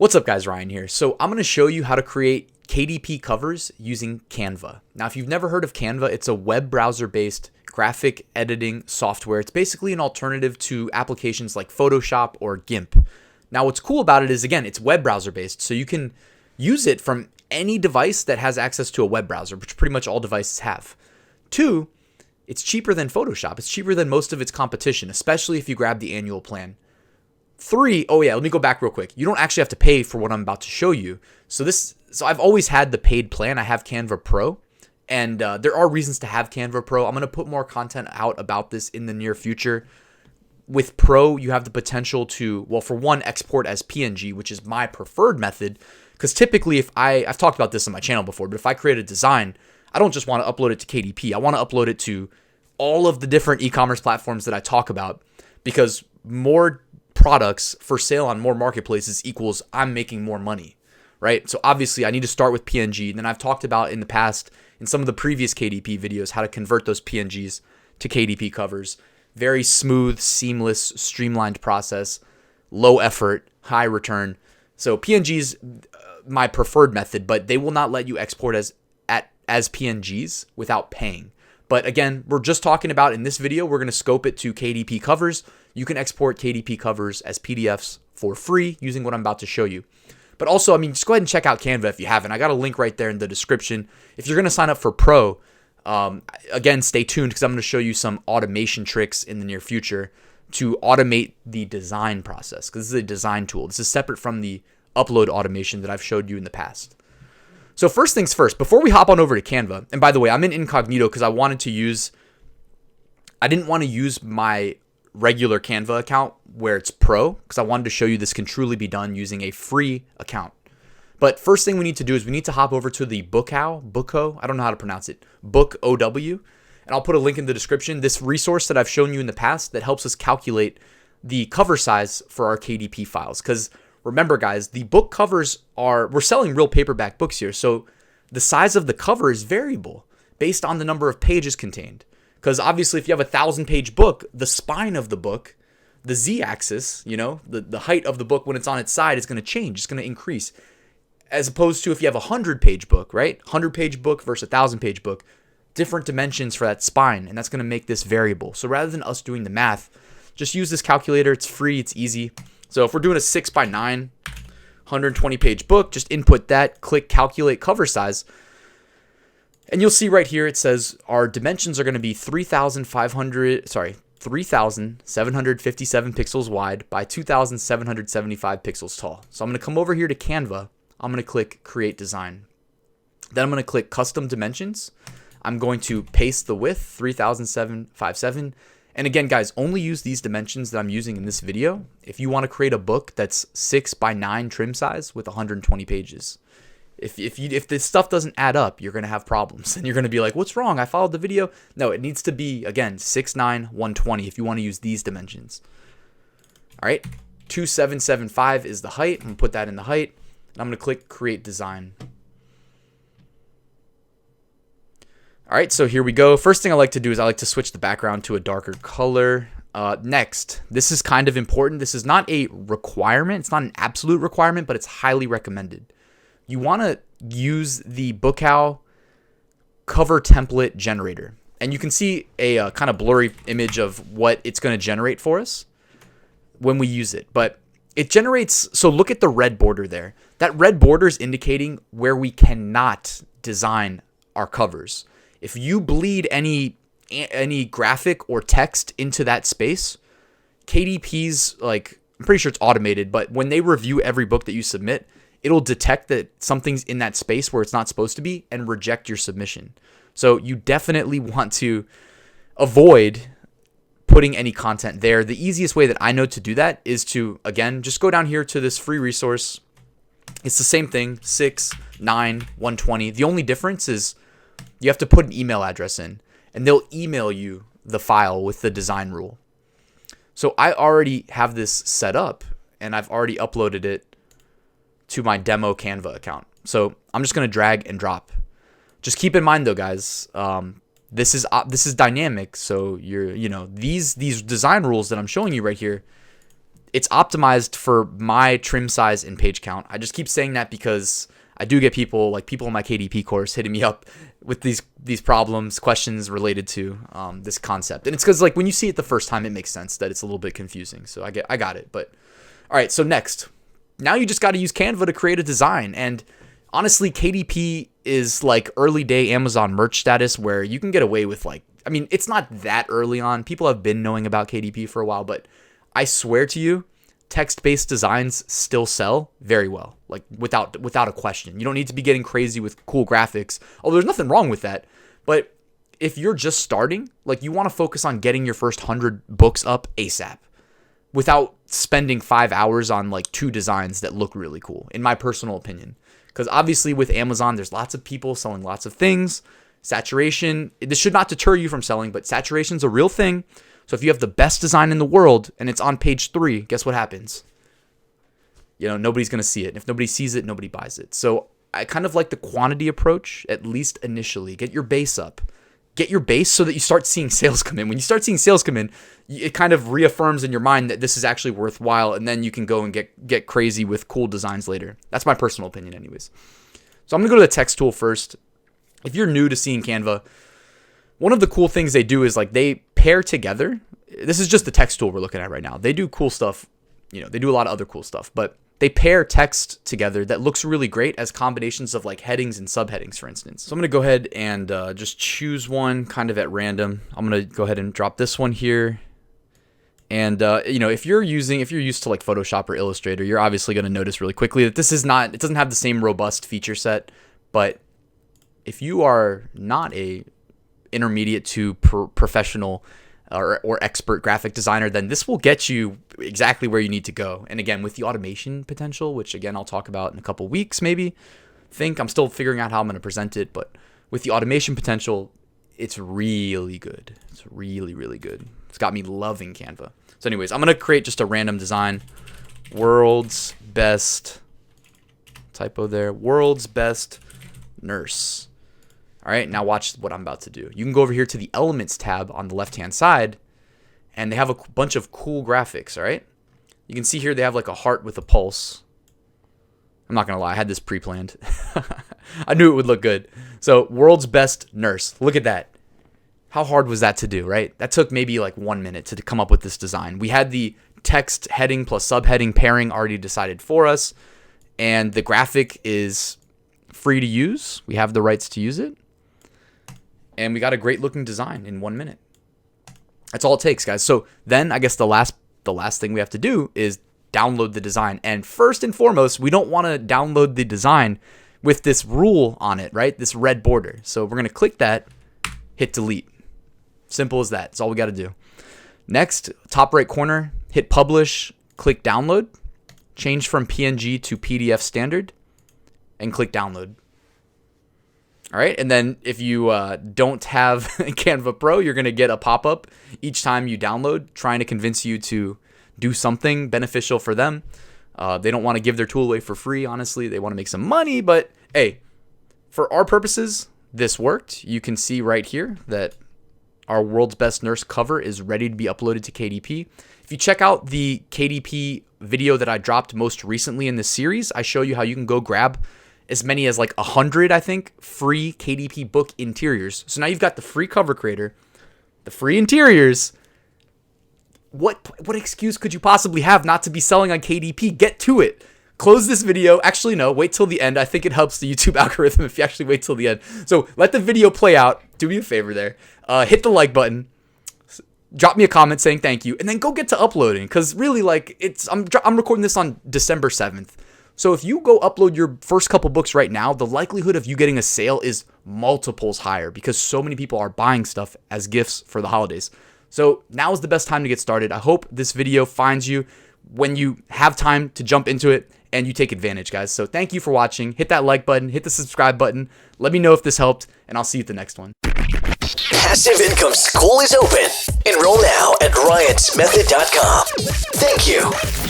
What's up guys, Ryan here. So I'm going to show you how to create KDP covers using Canva. Now, if you've never heard of Canva, it's a web browser based graphic editing software. It's basically an alternative to applications like Photoshop or GIMP. Now, what's cool about it is, again, it's web browser based, so you can use it from any device that has access to a web browser, which pretty much all devices have. Two, it's cheaper than Photoshop. It's cheaper than most of its competition, especially if you grab the annual plan. Three, oh yeah, let me go back real quick. You don't actually have to pay for what I'm about to show you. So I've always had the paid plan. I have Canva Pro, and there are reasons to have Canva Pro. I'm going to put more content out about this in the near future. With Pro, you have the potential to, well, for one, export as PNG, which is my preferred method. Because typically, I've talked about this on my channel before, but if I create a design, I don't just want to upload it to KDP. I want to upload it to all of the different e-commerce platforms that I talk about, because more products for sale on more marketplaces equals I'm making more money, right? So obviously I need to start with PNG. And then I've talked about in the past, in some of the previous KDP videos, how to convert those PNGs to KDP covers. Very smooth, seamless, streamlined process, low effort, high return. So PNG's my preferred method, but they will not let you export as PNGs without paying. But again, we're just talking about in this video, we're going to scope it to KDP covers. You can export KDP covers as PDFs for free using what I'm about to show you. But also, just go ahead and check out Canva if you haven't. I got a link right there in the description. If you're going to sign up for Pro, again, stay tuned because I'm going to show you some automation tricks in the near future to automate the design process, because this is a design tool. This is separate from the upload automation that I've showed you in the past. So first things first, before we hop on over to Canva, and by the way, I'm in incognito because I didn't want to use my regular Canva account where it's Pro, because I wanted to show you this can truly be done using a free account. But first thing we need to do is we need to hop over to the Bookho, I don't know how to pronounce it, Bookhow, and I'll put a link in the description. This resource that I've shown you in the past that helps us calculate the cover size for our KDP files. Because remember guys, the book covers we're selling real paperback books here, so the size of the cover is variable based on the number of pages contained. Because obviously if you have a 1,000-page book, the spine of the book, the z-axis, the height of the book when it's on its side is going to change. It's going to increase. As opposed to if you have a 100-page book, right? 100-page book versus a 1,000-page book, different dimensions for that spine, and that's going to make this variable. So rather than us doing the math, just use this calculator. It's free. It's easy. So if we're doing a 6x9, 120-page book, just input that, click calculate cover size, and you'll see right here it says our dimensions are going to be 3,757 pixels wide by 2,775 pixels tall. So I'm going to come over here to Canva. I'm going to click create design. Then I'm going to click custom dimensions. I'm going to paste the width 3,757. And again, guys, only use these dimensions that I'm using in this video if you want to create a book that's 6x9 trim size with 120 pages. If this stuff doesn't add up, you're going to have problems. And you're going to be like, what's wrong? I followed the video. No, it needs to be, again, 6'9", 120 if you want to use these dimensions. All right, 2,775 is the height. I'm going to put that in the height. And I'm going to click create design. All right, so here we go. First thing I like to do is I like to switch the background to a darker color. Next, this is kind of important. This is not a requirement. It's not an absolute requirement, but it's highly recommended. You want to use the Bookhow cover template generator. And you can see a kind of blurry image of what it's going to generate for us when we use it. But it generates, so look at the red border there. That red border is indicating where we cannot design our covers. If you bleed any graphic or text into that space, KDP's, I'm pretty sure it's automated, but when they review every book that you submit, it'll detect that something's in that space where it's not supposed to be and reject your submission. So you definitely want to avoid putting any content there. The easiest way that I know to do that is to, again, just go down here to this free resource. It's the same thing, 6, 9, 120. The only difference is you have to put an email address in, and they'll email you the file with the design rule. So I already have this set up, and I've already uploaded it to my demo Canva account. So I'm just going to drag and drop. Just keep in mind though, guys, this is dynamic. So these design rules that I'm showing you right here, it's optimized for my trim size and page count. I just keep saying that because I do get people in my KDP course hitting me up with these problems, questions related to this concept. And it's because like when you see it the first time, it makes sense that it's a little bit confusing. So I got it. But all right, so next, now you just got to use Canva to create a design. And honestly, KDP is like early day Amazon merch status where you can get away with it's not that early on. People have been knowing about KDP for a while, but I swear to you, text-based designs still sell very well, like without a question. You don't need to be getting crazy with cool graphics. Oh, there's nothing wrong with that. But if you're just starting, like you want to focus on getting your first 100 books up ASAP without spending 5 hours on like 2 designs that look really cool, in my personal opinion. Because obviously with Amazon, there's lots of people selling lots of things. Saturation, this should not deter you from selling, but saturation's a real thing. So if you have the best design in the world and it's on page 3, guess what happens? Nobody's going to see it. And if nobody sees it, nobody buys it. So I kind of like the quantity approach, at least initially. Get your base up. Get your base so that you start seeing sales come in. When you start seeing sales come in, it kind of reaffirms in your mind that this is actually worthwhile. And then you can go and get crazy with cool designs later. That's my personal opinion anyways. So I'm going to go to the text tool first. If you're new to seeing Canva, one of the cool things they do is like they pair together. This is just the text tool we're looking at right now. They do cool stuff. They do a lot of other cool stuff, but they pair text together that looks really great as combinations of like headings and subheadings, for instance. So I'm going to go ahead and just choose one kind of at random. I'm going to go ahead and drop this one here. And, if you're used to like Photoshop or Illustrator, you're obviously going to notice really quickly that it doesn't have the same robust feature set. But if you are not a intermediate to professional or expert graphic designer, then this will get you exactly where you need to go. And again, with the automation potential, which again, I'll talk about in a couple weeks, maybe. I'm still figuring out how I'm going to present it, but with the automation potential, it's really good. It's really, really good. It's got me loving Canva. So anyways, I'm going to create just a random design. World's best, typo there, world's best nurse. All right, now watch what I'm about to do. You can go over here to the Elements tab on the left-hand side, and they have a bunch of cool graphics, all right? You can see here they have like a heart with a pulse. I'm not going to lie, I had this pre-planned. I knew it would look good. So, world's best nurse. Look at that. How hard was that to do, right? That took maybe like 1 minute to come up with this design. We had the text heading plus subheading pairing already decided for us, and the graphic is free to use. We have the rights to use it. And we got a great looking design in 1 minute. That's all it takes, guys. So then I guess the last thing we have to do is download the design. And first and foremost, we don't want to download the design with this rule on it, right? This red border. So we're going to click that, hit delete. Simple as that. That's all we got to do. Next, top right corner, hit publish, click download, change from PNG to PDF standard, and click download. All right, and then if you don't have Canva Pro, you're going to get a pop-up each time you download trying to convince you to do something beneficial for them. They don't want to give their tool away for free, honestly. They want to make some money, but hey, for our purposes, this worked. You can see right here that our World's Best Nurse cover is ready to be uploaded to KDP. If you check out the KDP video that I dropped most recently in this series, I show you how you can go grab as many as like 100, I think, free KDP book interiors. So now you've got the free cover creator, the free interiors. What excuse could you possibly have not to be selling on KDP? Get to it. Close this video. Actually, no, wait till the end. I think it helps the YouTube algorithm if you actually wait till the end. So let the video play out. Do me a favor there. Hit the like button. Drop me a comment saying thank you, and then go get to uploading. Because really, like, I'm recording this on December 7th. So if you go upload your first couple books right now, the likelihood of you getting a sale is multiples higher because so many people are buying stuff as gifts for the holidays. So now is the best time to get started. I hope this video finds you when you have time to jump into it and you take advantage, guys. So thank you for watching. Hit that like button, hit the subscribe button. Let me know if this helped, and I'll see you at the next one. Passive Income School is open. Enroll now at RyansMethod.com. Thank you.